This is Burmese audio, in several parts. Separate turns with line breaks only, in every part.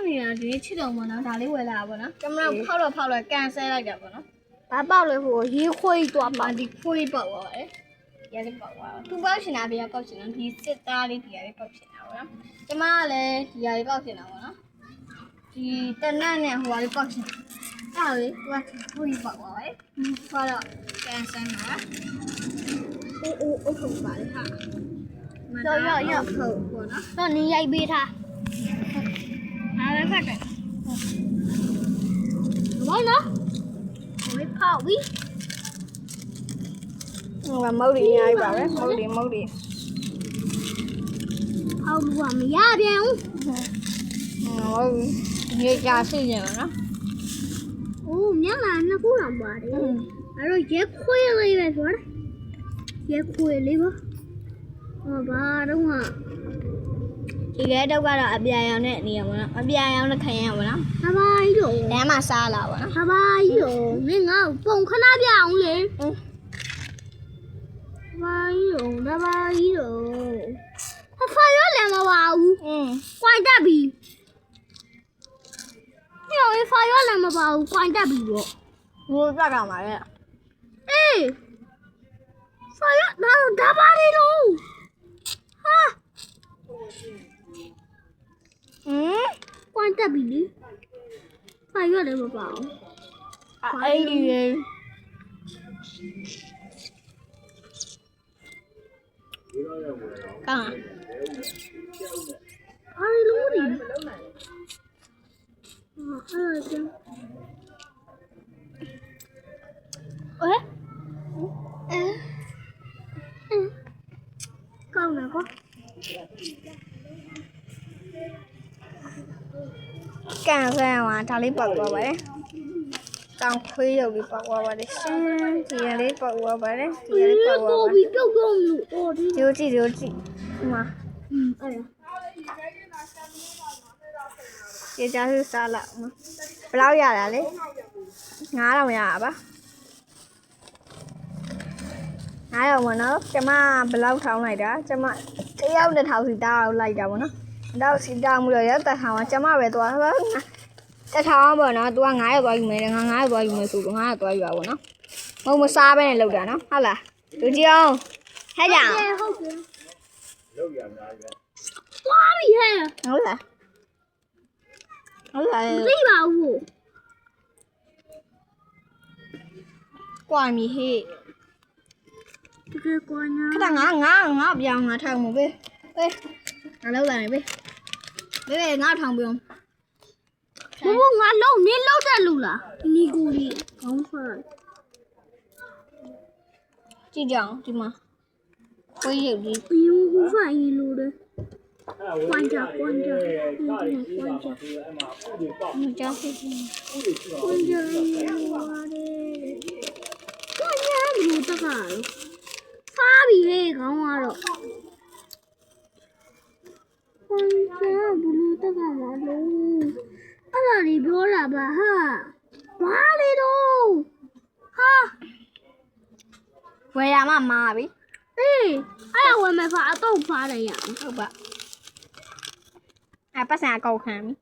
နေရဒီချစ်တော်မနော်ဒါလေးဝယ်လာပါနော်ကျမတို့ဖောက်တော့ကန်ဆယ်လိုက်တာပေါ့နော်
ဘာပေါက်လဲဟိုရေးခွေးသွားပါ
ဒီခွေးပေါက်သွားတယ်ရလေးပေါက်သွားသူပေါက်ရှင်တာဗျာပေါက်ရှင်တာဒီစစ်သားလေးဒီရလေးပေါက်ရှင်တာပေါ့နော်ကျမကလည်းဒီရလေးပေါက်ရှင်တာပေါ့နော်ဒီတနတ်နဲ့ဟိုရလေးပေါက်ရှင်အဲ့လေသူကခွေးပေါက်သွားတယ်ဆိုတော့ကန်ဆယ်မှာအိုးထုတ်ပါလေဟာဟုတ်ပေါ့နော်
တော့နင်းရိုက်ပေးထား
အားလည်းဖတ်တယ်
ဘောနော်ဝေးဖောက်ပြီ
ဟိုကမုတ်ရီအများကြီးပါပဲမုတ်ရီ
ဖောက်လို့ကမရပြန်ဘူး
ဟုတ်ရေကြာရှိနေပါနော်
အိုးမျက်နှာနှစ်ခုလောက်ပါတယ်အဲ့တော့ရဲခွေးလေးပဲဆိုတော့ရဲခွေးလေးပါဟောဘာတော့ဟာ
ဒီကဲတော့ကတော့အပြာရောင်နဲ့နေရပါတော့အပြာရောင်နဲ့ခံရပါတော့
ဘာပါကြီးလို့
လမ်းမှာစားလာပါတော့
ဘာပါကြီးလို့မင်းငါ့ကိုပုံခဏပြအောင်လေဘာကြီးလို့ဖာရောလည်းမပါဘူး ကွိုင်တက်ပြီညောင်ဖာရောလည်းမပါဘူးကွိုင်တက်ပြီပေါ့
ဘိုးပြတော့မှာလေ
အေးဖာရောဒါပါလေလို့ဟာကွိုင်တက်ပြီလေဖာရောလည်းမပါဘူး
အဲ့ဒီလေကောင်း
အားလုံးဒီအဲ့ကျန်ကောင်းလားကွာ
ကန်ဆယ်မှာဒါလေးပေါက်သွားပါတယ်တောင်ခွေးရုပ်လေးပေါက်သွားပါတယ်ရှင်ဒီရလေးပေါက်သွားပါတယ်ဒီရလေးပေါက်သွားပါ
ပြီးပြုတ်ပြုတ်လို့အော်ဒီ
ဒီကြည့်ဒီမှာ
အဲ့ဒါ
ရေချားစုစားလာဘယ်လောက်ရတာလဲ9000ရတာပါ9000မနော်ကျမဘယ်လောက်ထောင်းလိုက်တာကျမတယောက်1000စီတောင်းလိုက်တာပေါ့နော်တော့စီတောင်းမှုတော့ရတဲ့ထောင်ကကျမပဲသွားတာ1000ပေါ့နော် तू က900သွားယူမယ်ငါ900သွားယူမယ်ဆိုတော့900သွားယူပါပေါ့နော်မဟုတ်မစားပဲနဲ့လောက်တာနော်ဟုတ်လားလူကြီးအောင်ဟဲ့ကြောင်
ဟုတ်တယ်လောက်ရများပဲသွားပြီဟဲ့
ဟုတ်လားဟုတ်လား
သိပါဘူး
ကွာမီဟေး
တကယ်ကွာညာ
ခဏငါပြောင်းငါထောင်မှုပဲဟေးငါလောက်လာနေပဲဘေးငါထောင်ပြုံး
ဘဘငါလုံးနင်းလောက်တဲ့လူလားနီကိုကြီးခေါင်းဖာ
ကြည့်ကြအောင်ဒီမှာခွေးရုပ်ကြီး
အယူဘူးဖာရင်လို့တယ်ကွန်ကြ
မကြောက်စိတ်ကြီး
ကွန်ကြရတယ်ကွန်ကြဘူးတကားလို့ဖာပြီလေခေါင်းကတော့ကွန်ကြဘူးတကားမလို့အဲ့ဒါလေးပြောတာပါဟာဘာလေတော့ဟာ
ဝယ်ရမှမာပြီ
အေးအဲ့ဒါဝယ်မယ်ဖာအတော့ဖားတယ်ရအောင်
ဟုတ်ပါပတ်စံအကောက်ခံပြီ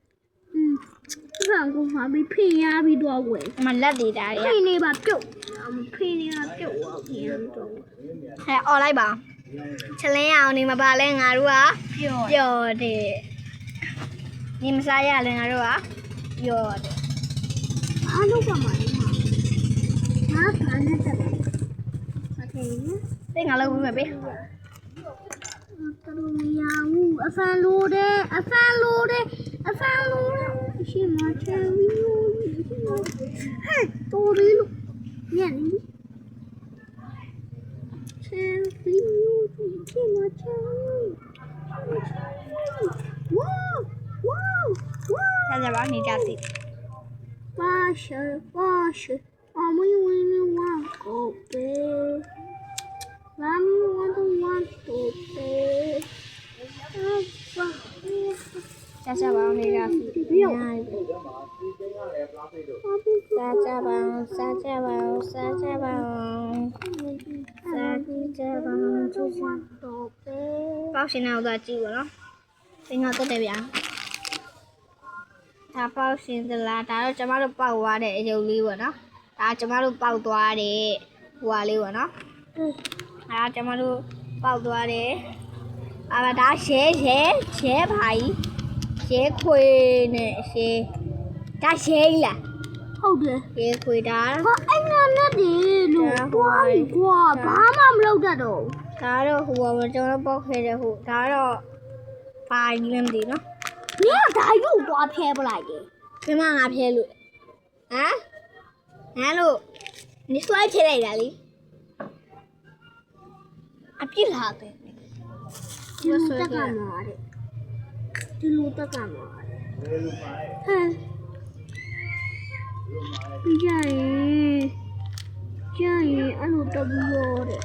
ဆန်ကိုဖားပြီးဖိရပြီးတော့ဝယ်
မလက်သေးတာရ
ဖိနေပါပြုတ်ဖိနေတာပြုတ်သွားပြီတော့
ဟဲ့អော်လိုက်ပါချလင်းအောင်နေမှာပါလဲငါတို့ကပျော်တယ်ညီမစားရလဲငါတို့ကပျော်တယ်
အားလုံးပါမှာငါဖားနဲ့တက်တယ်โอเค
သိငါလောက်ပြီးမယ်ပေး
တော်မရဘူးအဖန်လိုတယ်ရှိမချယ်ဝီဟဲ့တော်ရီလို့ညနေချယ်ဝီရှိမချယ်ဝါ
ဆက်ကြပါနေကြစီ
ပါရှယ်အမွေးဝင်ဝါကိုပဲလာမီဝါတော့ဝါတော့ပဲ
ဆက်ကြပါနေကြစီ
ပြော
စားကြပါစားကြပါစားကြပါစားကြပါကျူစာတော့ပေါက်ရှင်အောင်သာကြည့်ပါနော်သင်္ကတက်တယ်ဗျာ ဒါပေါက်ရှင်သလားဒါတော့ကျမတို့ပေါက်သွားတဲ့အယုတ်လေးပေါ့နော်ဒါကျမတို့ပေါက်သွားတဲ့ဟိုဟာလေးပေါ့နော်ဒါကျမတို့ပေါက်သွားတယ်ဒါရဲပါကြီးရဲခွေနဲ့ရဲဒါရဲကြီးလား
ဟုတ်တယ်
ရဲခွေဒါ
ဟာအဲ့နာနဲ့ဒီလို့တွားပြီကွာဘာမှမလုပ်တတ်တော့
ဒါတော့ဟိုပါကျွန်တော်ပေါက်ခဲ့တဲ့ဟိုဒါတော့ပါကြီးလည်းမသိနော်
နင်ကဒါရုပ်တွားဖဲပလိုက်ရေ
မမငါဖဲလို့ဟမ်လို့နေဆွဲချလိုက်တာလေအပြစ်လာတယ်
ဒီလိုတက်ကမှာတဲ့ဒီလိုတက်ကမှာတဲ့ဟမ်ကြရင်အဲ့လိုတဘူးလို့တဲ့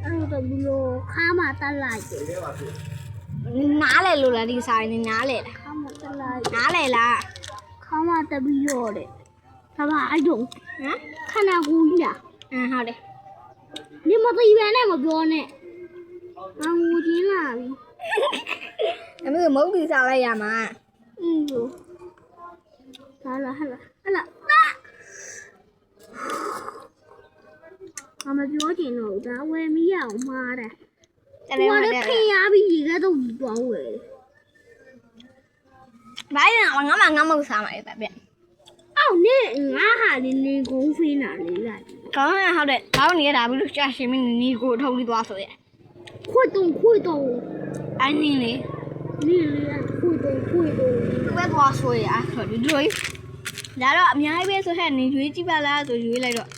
အဲ့လိုတဘူးလို့ခါမှတက်လိုက်တယ်
နားလေလို့လားဒီဆိုင်နေနားလေလား
ခါမှတက်လိုက်
နားလေလား
ခါမှတက်ပြီးရောတဲ့ဒါပါအဲ့တော့
ဟမ်
ခဏကူကြီးလား
ဟုတ်တယ်
你们这一边那么标呢？啊，我进来了。
အမေမုတ်ပြီးစားလိုက်ရမှာ
嗯哟。好了好了好了，那。俺们标进了，咱我也没要妈的。
တလဲ
我
မ
的
တဲ့
配牙比一个都一段位。
ဘာလဲငါမုတ်စားမှာပဲဗျ
哦，你俺哈的那公费哪里来？
ကောင်းရဟုတ်တယ်ဘာလို့နေရတာဘူးလို့ကြာရှင်မင်းနီကိုထုတ်ပြီးသွားဆိုရ
快动快动！
အင်းနေလေ
你来快动快动！
သူပဲသွားဆိုရဆိုဒီလိုဒါတော့အများကြီးပဲဆိုဟဲ့နေရွေးကြည့်ပါလားဆိုရွေးလိုက်တော့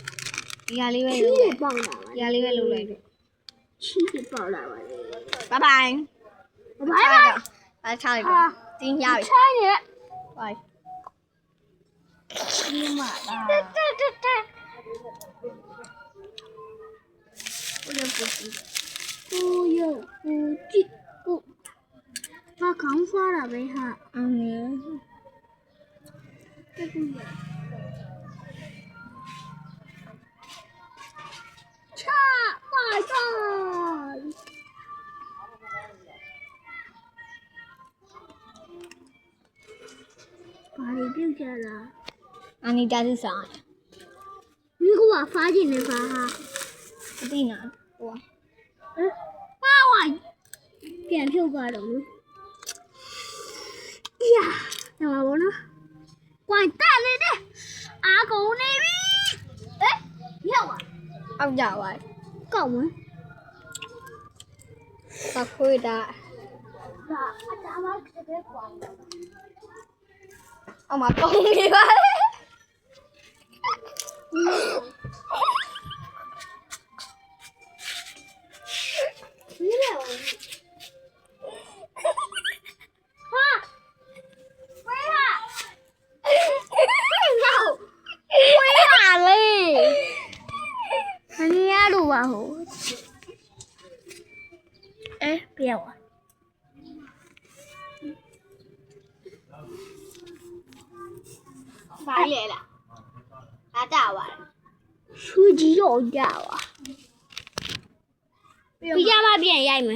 ဒီဟာလေးပဲ
七
လုပ်
也爆了
ဒီဟာလေးပဲလုပ်လိုက်တော့
七也爆了吧？
ဘိုင်ဘိုင်
拜拜。
အားချလိုက်တော့တင်းရပြီ
差一点。
ဘိုင်
你妈的！
我也不记得
不要不记不，他刚发了没哈？这个也。差拜拜。把你丢下了，
အနီတားစား
你给我发进来发哈。
အတိနာဟို
嗯，发我变票干了吗？呀，等会我呢？滚蛋来的，阿狗那边。哎，你看我
အောက်ကြပါ
搞吗？
သခွေးတာ
咋？咱们这边管的。
အောက်မှာပုံနေပါလေ
你来我。啊！回来。
ခွေးလာလေ
你也录吧吼。哎，别我。
ဘာလဲလားအားကြပါ
手机要价啊！比价嘛变压没？